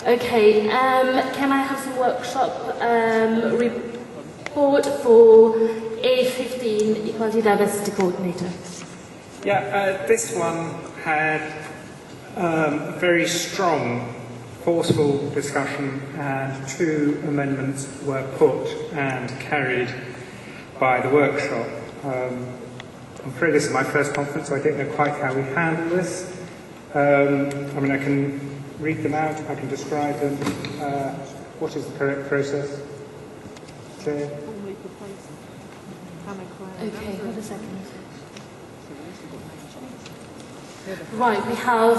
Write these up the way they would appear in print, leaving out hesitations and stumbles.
Okay, can I have some workshop report for A15 Equality Diversity Coordinator? Yeah, this one had a very strong, forceful discussion, and 2 amendments were put and carried by the workshop. I'm afraid this is my first conference, so I don't know quite how we handle this. I mean, I can read them out, I can describe them. What is the correct process? Chair? Okay, hold a second. Right, we have,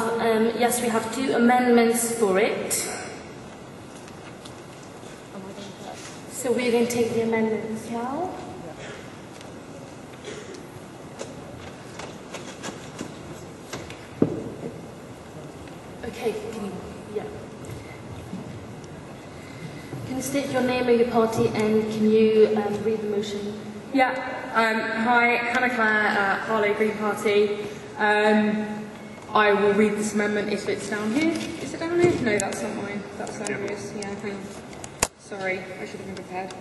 yes, we have 2 amendments for it. So we're going to take the amendments now. Okay, can you state your name and your party, and can you read the motion? Yeah, hi, Hannah Clare, Harlow Green Party. I will read this amendment if it's down here. Is it down here? No, that's not mine. That's Andrew's. Yeah, hang on. Sorry, I should have been prepared.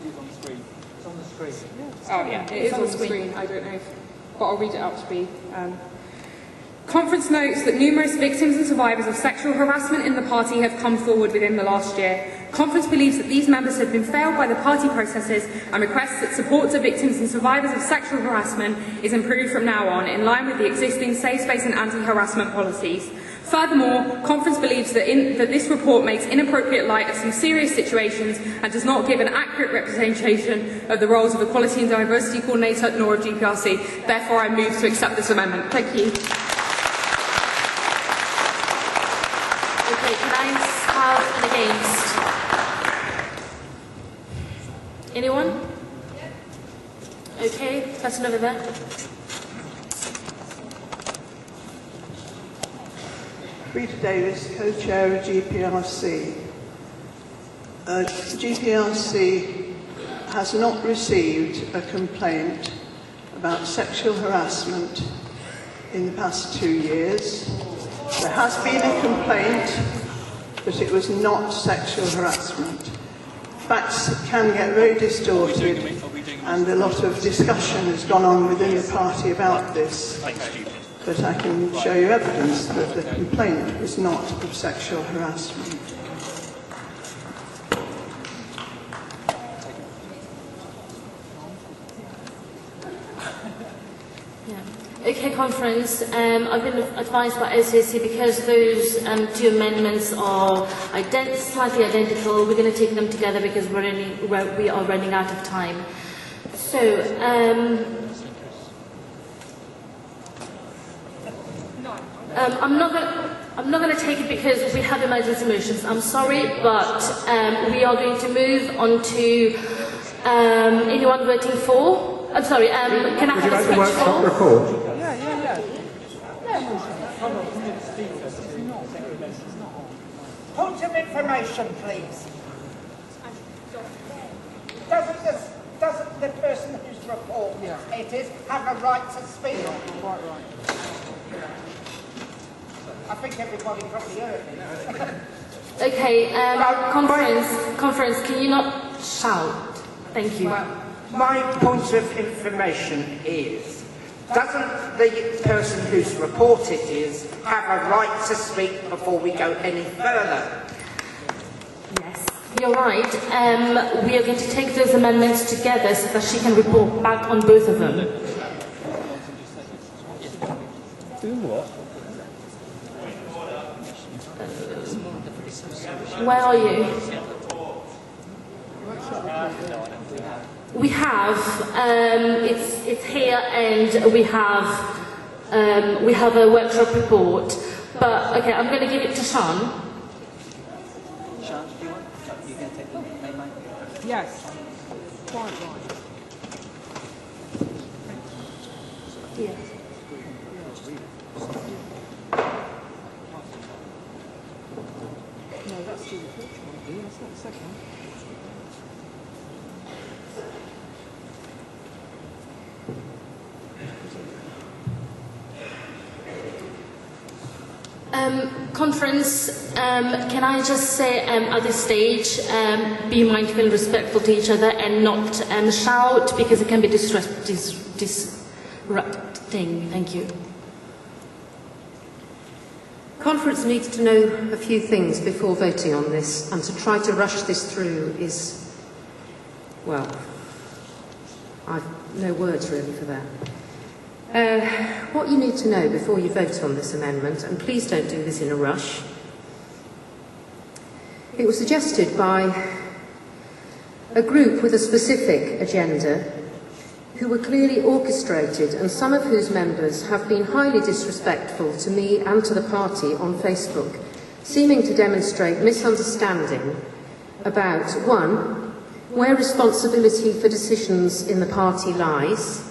It's on the screen. It's on the screen. Oh yeah, it is on the screen. I don't know, but I'll read it out to be. Conference notes that numerous victims and survivors of sexual harassment in the party have come forward within the last year. Conference believes that these members have been failed by the party processes and requests that support to victims and survivors of sexual harassment is improved from now on, in line with the existing safe space and anti-harassment policies. Furthermore, Conference believes that this report makes inappropriate light of some serious situations and does not give an accurate representation of the roles of Equality and Diversity Coordinator nor of GPRC. Therefore, I move to accept this amendment. Thank you. Okay, can I have an against? Anyone? Okay, person over there. Rita Davis, co-chair of GPRC. GPRC has not received a complaint about sexual harassment in the past 2 years. There has been a complaint, but it was not sexual harassment. Facts can get very distorted, and a lot of discussion has gone on within the party about this. But I can show you evidence that the complaint was not of sexual harassment. Okay, Conference, I've been advised by OCC because those 2 amendments are slightly identical, we're going to take them together because we are running out of time. So, I'm not going to take it because we have emergency motions. I'm sorry, but we are going to move on to anyone voting for. I'm sorry. Can I have a speech for? Report? Point of information, please. Doesn't the person whose report it is have a right to speak? Quite right. I think everybody probably heard it. Okay, Conference, can you not shout? Thank you. Well, my point of information is, doesn't the person whose report it is have a right to speak before we go any further? Yes, you're right. We are going to take those amendments together so that she can report back on both of them. Doing what? Where are you? We have, it's here, and we have a workshop report. But okay, I'm going to give it to Sean. Sean, do you want? You can take the main mic. Yes. Quite right. Yeah. No, that's the report you want to do. That's not the second one. Conference, can I just say at this stage, be mindful and respectful to each other and not shout, because it can be disrupting. Thank you. Conference needs to know a few things before voting on this, and to try to rush this through is, well, I've no words really for that. What you need to know before you vote on this amendment, and please don't do this in a rush, it was suggested by a group with a specific agenda who were clearly orchestrated, and some of whose members have been highly disrespectful to me and to the party on Facebook, seeming to demonstrate misunderstanding about, one, where responsibility for decisions in the party lies,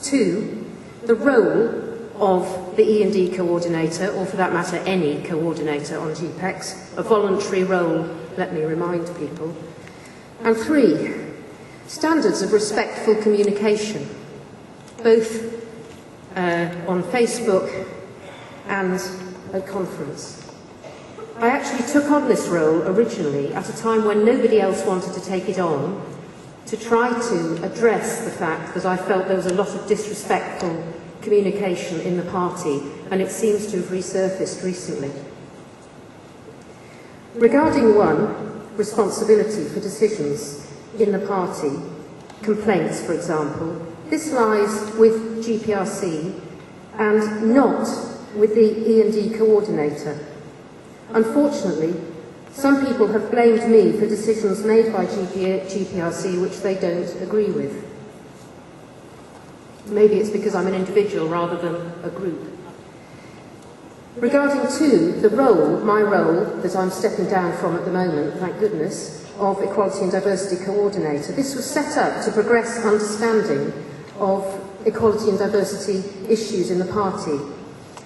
two, the role of the E&D coordinator, or for that matter any coordinator on GPEX, a voluntary role, let me remind people, and three, standards of respectful communication, both on Facebook and at conference. I actually took on this role originally at a time when nobody else wanted to take it on, to try to address the fact that I felt there was a lot of disrespectful communication in the party, and it seems to have resurfaced recently. Regarding one, responsibility for decisions in the party, complaints for example, this lies with GPRC and not with the E&D coordinator. Unfortunately, some people have blamed me for decisions made by GPRC which they don't agree with. Maybe it's because I'm an individual rather than a group. Regarding two, the role, my role, that I'm stepping down from at the moment, thank goodness, of Equality and Diversity Coordinator, this was set up to progress understanding of equality and diversity issues in the party,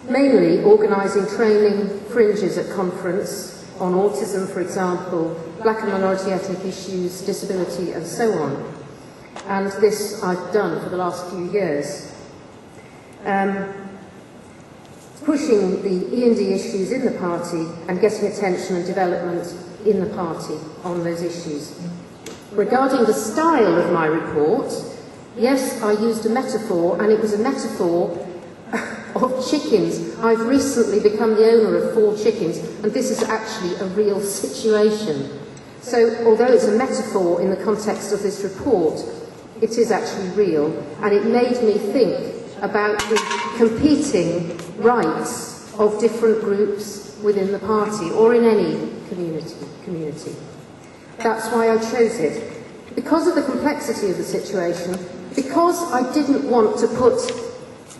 mainly organising training fringes at conference on autism, for example, black and minority ethnic issues, disability and so on. And this I've done for the last few years. Pushing the E&D issues in the party and getting attention and development in the party on those issues. Regarding the style of my report, yes, I used a metaphor, and it was a metaphor of chickens. I've recently become the owner of 4 chickens, and this is actually a real situation. So, although it's a metaphor in the context of this report, it is actually real, and it made me think about the competing rights of different groups within the party, or in any community. That's why I chose it. Because of the complexity of the situation, because I didn't want to put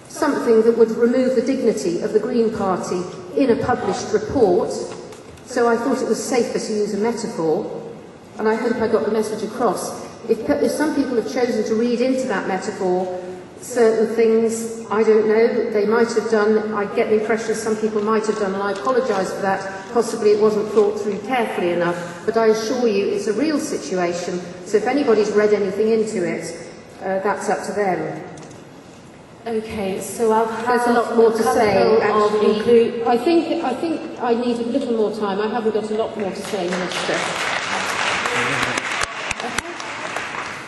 something that would remove the dignity of the Green Party in a published report, so I thought it was safer to use a metaphor, and I hope I got the message across. If some people have chosen to read into that metaphor certain things, I don't know, they might have done, I get the impression some people might have done, and I apologise for that. Possibly it wasn't thought through carefully enough, but I assure you it's a real situation, so if anybody's read anything into it, that's up to them. Okay, so There's a lot more to say, actually. I think I need a little more time. I haven't got a lot more to say, Minister.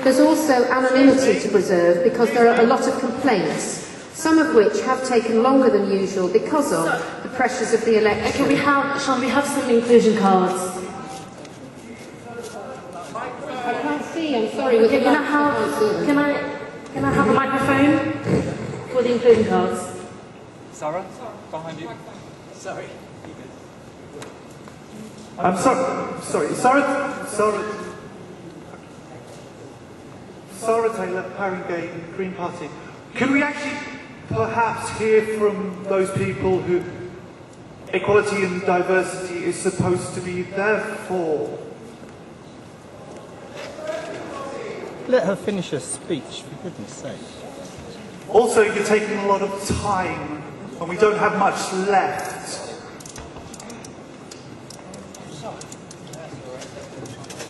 There's also anonymity to preserve, because there are a lot of complaints, some of which have taken longer than usual because of the pressures of the election. Shall we have some inclusion cards? I can't see, I'm sorry. Okay, can I have a microphone for the inclusion cards? Sarah, behind you. Sorry. I'm sorry. Sarah Taylor, Haringey, Green Party. Can we actually perhaps hear from those people who equality and diversity is supposed to be there for? Let her finish her speech, for goodness sake. Also, you're taking a lot of time, and we don't have much left.